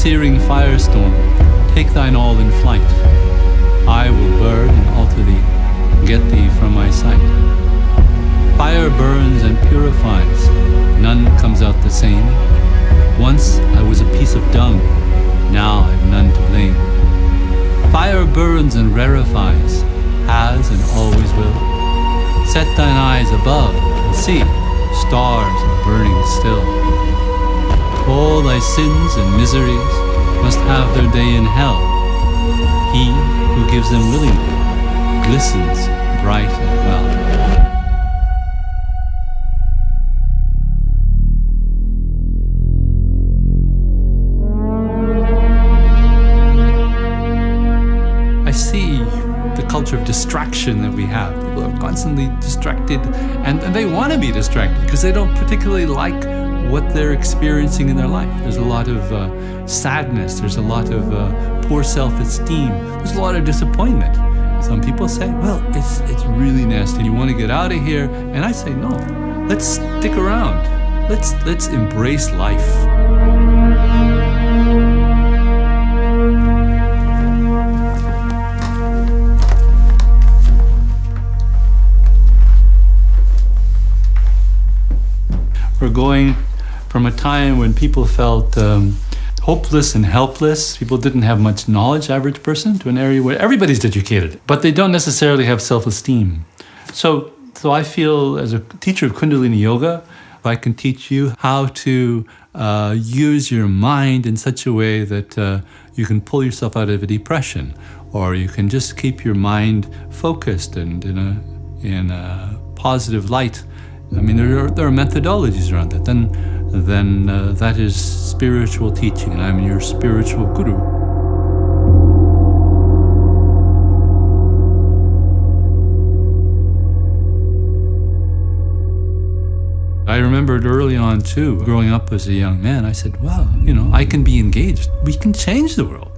searing firestorm, take thine all in flight. I will burn and alter thee, get thee from my sight. Fire burns and purifies, none comes out the same. Once I was a piece of dung, now I've none to blame. Fire burns and rarefies, has and always will. Set thine eyes above and see, stars are burning still. All thy sins and miseries must have their day in hell. He who gives them willingly glistens bright and well. I see the culture of distraction that we have. People are constantly distracted, and they want to be distracted because they don't particularly like what they're experiencing in their life. There's a lot of sadness, there's a lot of poor self-esteem, there's a lot of disappointment. Some people say, well, it's really nasty, you want to get out of here. And I say, no, let's stick around. Let's embrace life. We're going from a time when people felt hopeless and helpless. People didn't have much knowledge, average person, to an area where everybody's educated, but they don't necessarily have self-esteem. So I feel as a teacher of Kundalini Yoga, I can teach you how to use your mind in such a way that you can pull yourself out of a depression, or you can just keep your mind focused and in a positive light. I mean, there are methodologies around that. Then that is spiritual teaching, and I'm your spiritual guru. I remembered early on too, growing up as a young man, I said, well, I can be engaged. We can change the world.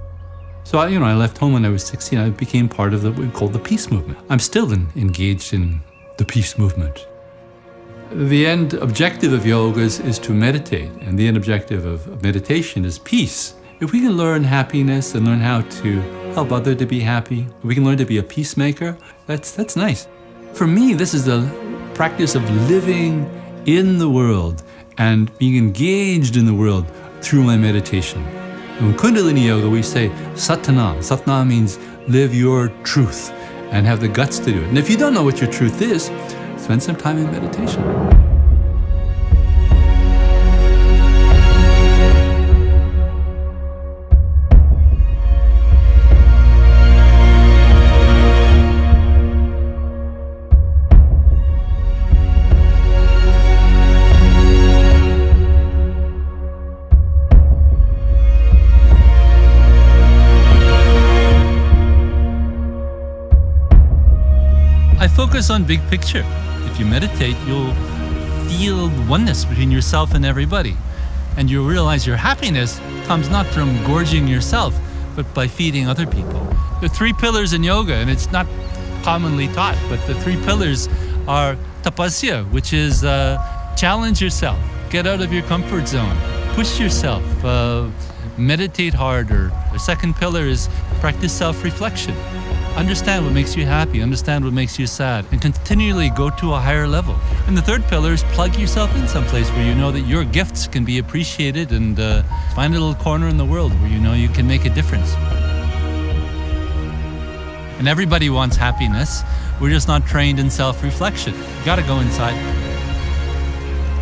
So I left home when I was 16. I became part of what we call the peace movement. I'm still engaged in the peace movement. The end objective of yoga is to meditate, and the end objective of meditation is peace. If we can learn happiness and learn how to help others to be happy, if we can learn to be a peacemaker, that's nice. For me, this is the practice of living in the world and being engaged in the world through my meditation. And in Kundalini Yoga, we say Satnam. Satnam means live your truth and have the guts to do it. And if you don't know what your truth is, spend some time in meditation. I focus on big picture. If you meditate, you'll feel oneness between yourself and everybody. And you'll realize your happiness comes not from gorging yourself, but by feeding other people. There are 3 pillars in yoga, and it's not commonly taught, but the 3 pillars are tapasya, which is challenge yourself, get out of your comfort zone, push yourself, meditate harder. The second pillar is practice self-reflection. Understand what makes you happy, understand what makes you sad, and continually go to a higher level. And the third pillar is plug yourself in someplace where you know that your gifts can be appreciated, and find a little corner in the world where you know you can make a difference. And everybody wants happiness. We're just not trained in self-reflection. You gotta go inside.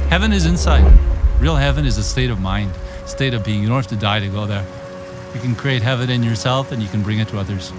Heaven is inside. Real heaven is a state of mind, state of being. You don't have to die to go there. You can create heaven in yourself and you can bring it to others.